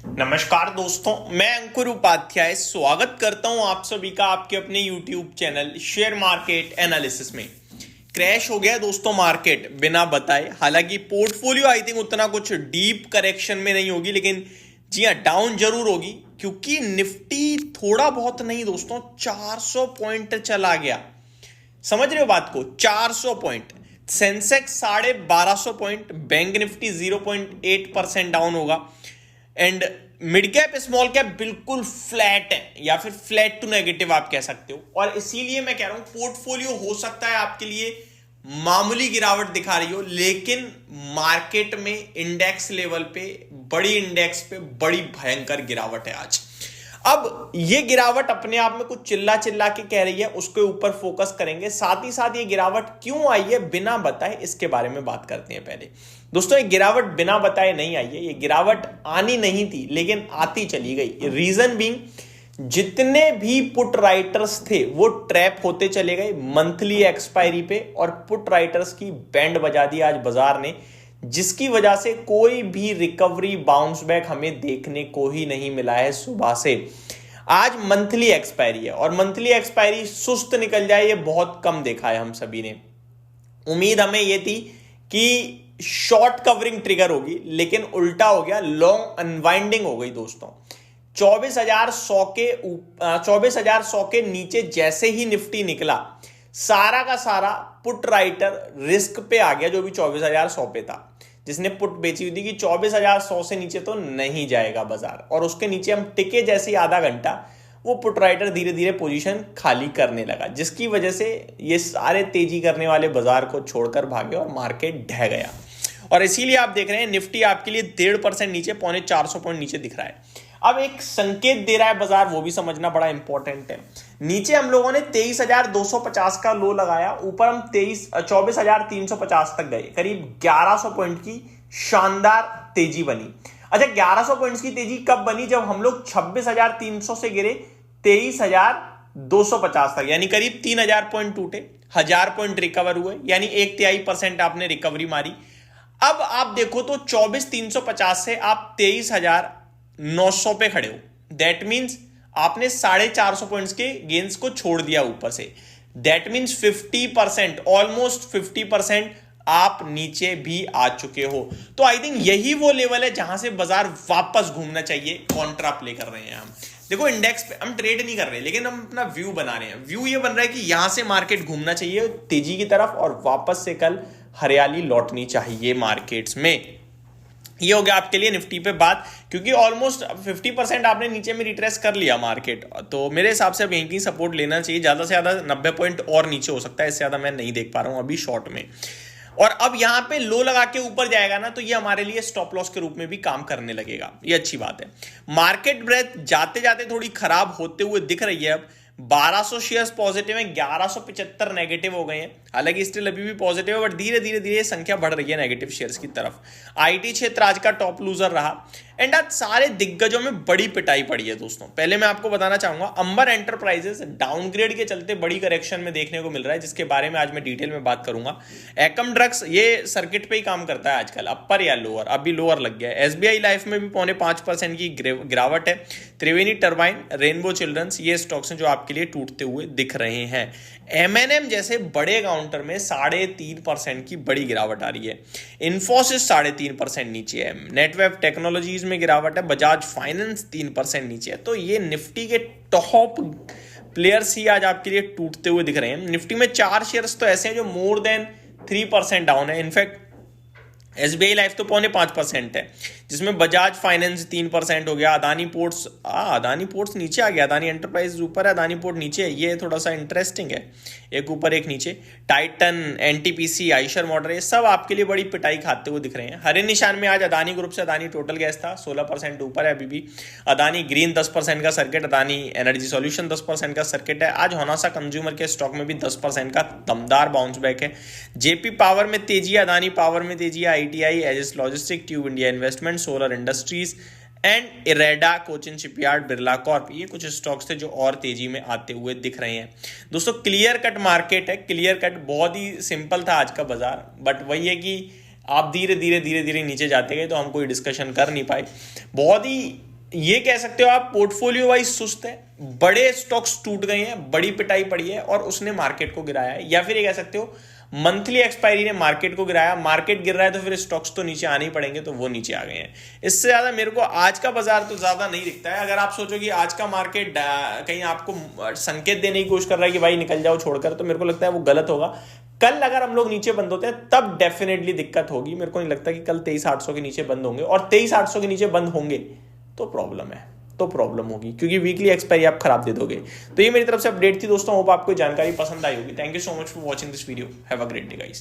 नमस्कार दोस्तों, मैं अंकुर उपाध्याय स्वागत करता हूं आप सभी का आपके अपने YouTube channel share market analysis में। क्रैश हो गया दोस्तों मार्केट बिना बताए। हालांकि पोर्टफोलियो आई थिंक उतना कुछ डीप करेक्शन में नहीं होगी, लेकिन जी हाँ डाउन जरूर होगी क्योंकि निफ्टी थोड़ा बहुत नहीं दोस्तों 400 पॉइंट चला गया। समझ रहे हो बात को? 400 point, Sensex 1250 point, bank Nifty 0.8% down होगा and mid cap small cap बिल्कुल फ्लैट है या फिर फ्लैट टू नेगेटिव आप कह सकते हो। और इसीलिए मैं कह रहा हूं पोर्टफोलियो हो सकता है आपके लिए मामूली गिरावट दिखा रही हो, लेकिन मार्केट में इंडेक्स लेवल पे बड़ी भयंकर गिरावट है आज। अब ये गिरावट अपने आप में कुछ चिल्ला चिल्ला के कह रही है, उसके ऊपर फोकस करेंगे। साथ ही साथ ये गिरावट क्यों आई है बिना बताए, इसके बारे में बात करते हैं। पहले दोस्तों, ये गिरावट बिना बताए नहीं आई है, ये गिरावट आनी नहीं थी लेकिन आती चली गई। रीजन बीइंग, जितने भी पुट राइटर्स थे वो ट्रैप होते चले गए मंथली एक्सपायरी पे, और पुट राइटर्स की बैंड बजा दी आज बाजार ने, जिसकी वजह से कोई भी रिकवरी बाउंस बैक हमें देखने को ही नहीं मिला है सुबह से। आज मंथली एक्सपायरी है और मंथली एक्सपायरी सुस्त निकल जाए ये बहुत कम देखा है हम सभी ने। उम्मीद हमें ये थी कि शॉर्ट कवरिंग ट्रिगर होगी, लेकिन उल्टा हो गया, लॉन्ग अनवाइंडिंग हो गई दोस्तों। 24,100 के नीचे जैसे ही निफ्टी निकला, सारा का सारा पुट राइटर रिस्क पे आ गया, जो भी 24,100 पे था, जिसने पुट बेची हुई थी कि 24,100 से नीचे तो नहीं जाएगा बाजार। और उसके नीचे हम टिके जैसे ही आधा घंटा, वो पुट राइटर धीरे धीरे पोजीशन खाली करने लगा, जिसकी वजह से ये सारे तेजी करने वाले बाजार को छोड़कर भागे और मार्केट ढह गया। और इसीलिए आप देख रहे हैं निफ्टी आपके लिए 1.5% नीचे, 450 पॉइंट नीचे दिख रहा है। अब एक संकेत दे रहा है बाजार, वो भी समझना बड़ा इंपॉर्टेंट है। नीचे हम लोगों ने 23,250 का लो लगाया, ऊपर हम 24,350 तक गए, करीब 1100 पॉइंट की शानदार तेजी बनी। अच्छा, 1100 पॉइंट्स की तेजी कब बनी? जब हम लोग 26,300 से गिरे 23,250 तक, यानी करीब 3,000 पॉइंट टूटे, 1000 पॉइंट रिकवर हुए, यानी 1/3% आपने रिकवरी मारी। अब आप देखो तो 24,350 से आप 23,900 पे खड़े हो। दैट मीन्स आपने 450 पॉइंट्स के गेंस को छोड़ दिया ऊपर से। दैट मीन्स 50%, ऑलमोस्ट 50% आप नीचे भी आ चुके हो। तो आई थिंक यही वो लेवल है जहां से बाजार वापस घूमना चाहिए। कॉन्ट्रा प्ले कर रहे हैं हम। देखो, इंडेक्स पे हम ट्रेड नहीं कर रहे, लेकिन हम अपना व्यू बना रहे हैं। व्यू ये बन रहा है कि यहां से मार्केट घूमना चाहिए तेजी की तरफ, और वापस से कल हरियाली लौटनी चाहिए मार्केट्स में। ये हो गया आपके लिए निफ्टी पे बात, क्योंकि ऑलमोस्ट 50% आपने नीचे में रिट्रेस कर लिया मार्केट। तो मेरे हिसाब से अब यहीं की सपोर्ट लेना चाहिए। ज्यादा से ज्यादा 90 पॉइंट और नीचे हो सकता है, इससे ज्यादा मैं नहीं देख पा रहा हूं अभी शॉर्ट में। और अब यहां पे लो लगा के ऊपर जाएगा ना, तो ये हमारे लिए स्टॉप लॉस के रूप में भी काम करने लगेगा। ये अच्छी बात है। मार्केट ब्रेथ जाते जाते थोड़ी खराब होते हुए दिख रही है। अब 1200 शेयर्स पॉजिटिव है, 1175 नेगेटिव हो गए हैं। हालांकि स्टिल अभी भी पॉजिटिव है, बट धीरे धीरे धीरे संख्या बढ़ रही है नेगेटिव शेयर्स की तरफ। आईटी क्षेत्र आज का टॉप लूजर रहा, एंड आज सारे दिग्गजों में बड़ी पिटाई पड़ी है दोस्तों। पहले मैं आपको बताना चाहूंगा, अंबर एंटरप्राइजेस डाउनग्रेड के चलते बड़ी करेक्शन में देखने को मिल रहा है, जिसके बारे में आज मैं डिटेल में बात करूंगा। एकम ड्रग्स ये सर्किट पे ही काम करता है आजकल, अपर या लोअर, अभी लोअर लग गया है। एसबीआई लाइफ में भी 4.5% की गिरावट है। त्रिवेणी टर्बाइन, रेनबो चिल्ड्रंस, ये स्टॉक्स हैं जो आपके लिए टूटते हुए दिख रहे हैं। एमएनएम जैसे बड़े काउंटर में 3.5% की बड़ी गिरावट आ रही है। इन्फोसिस 3.5% नीचे है। नेटवेब टेक्नोलॉजीज में गिरावट है। बजाज फाइनेंस 3% नीचे है। तो ये निफ्टी के टॉप प्लेयर्स ही आज आपके लिए टूटते हुए दिख रहे हैं। निफ्टी में 4 शेयर्स तो ऐसे हैं जो मोर देन 3% डाउन है। इनफैक्ट एसबीआई लाइफ तो 4.5% है, जिसमें बजाज फाइनेंस 3% हो गया। अदानी पोर्ट्स नीचे आ गया, अदानी एंटरप्राइज ऊपर है, अदानी पोर्ट नीचे है। ये थोड़ा सा इंटरेस्टिंग है, एक ऊपर एक नीचे। टाइटन, एनटीपीसी, आइशर मोटर, ये सब आपके लिए बड़ी पिटाई खाते हुए दिख रहे हैं। हरे निशान में आज अदानी ग्रुप से अदानी टोटल गैस था, 16% ऊपर है अभी भी। अदानी ग्रीन 10% का सर्किट, अदानी एनर्जी सॉल्यूशन 10% का सर्किट है। आज होनासा कंज्यूमर के स्टॉक में भी 10% का दमदार बाउंस बैक है। जेपी पावर में तेजी, अदानी पावर में तेजी, ITI, edges logistic, tube India investment, solar industries and IREDA, Cochin shipyard, Birla Corp, ये कुछ स्टॉक्स थे जो और तेजी में आते हुए दिख रहे हैं। दोस्तों, क्लियर कट मार्केट है, क्लियर कट, बहुत ही सिंपल था आज का बाजार, बट वही है कि आप धीरे धीरे नीचे जाते गए तो हम कोई डिस्कशन कर नहीं पाए। बहुत ही ये कह सकते हो आप पोर्टफोलियो वाइज सुस्त है, बड़े स्टॉक्स टूट गए हैं, बड़ी पिटाई पड़ी है और उसने मार्केट को गिराया है। या फिर ये कह सकते हो मंथली एक्सपायरी ने मार्केट को गिराया, मार्केट गिर रहा है तो फिर स्टॉक्स तो नीचे आने ही पड़ेंगे, तो वो नीचे आ गए हैं। इससे ज्यादा मेरे को आज का बाजार तो ज्यादा नहीं दिखता है। अगर आप सोचो कि आज का मार्केट कहीं आपको संकेत देने की कोशिश कर रहा है कि भाई निकल जाओ छोड़कर, तो मेरे को लगता है वो गलत होगा। कल अगर हम लोग नीचे बंद होते हैं तब डेफिनेटली दिक्कत होगी। मेरे को नहीं लगता कि कल 23,800 के नीचे बंद होंगे, और 23,800 के नीचे बंद होंगे तो प्रॉब्लम है, तो प्रॉब्लम होगी, क्योंकि वीकली एक्सपायरी आप खराब दे दोगे। तो ये मेरी तरफ से अपडेट थी दोस्तों, होप आपको जानकारी पसंद आई होगी। Thank you so much for watching this video, have a great day guys.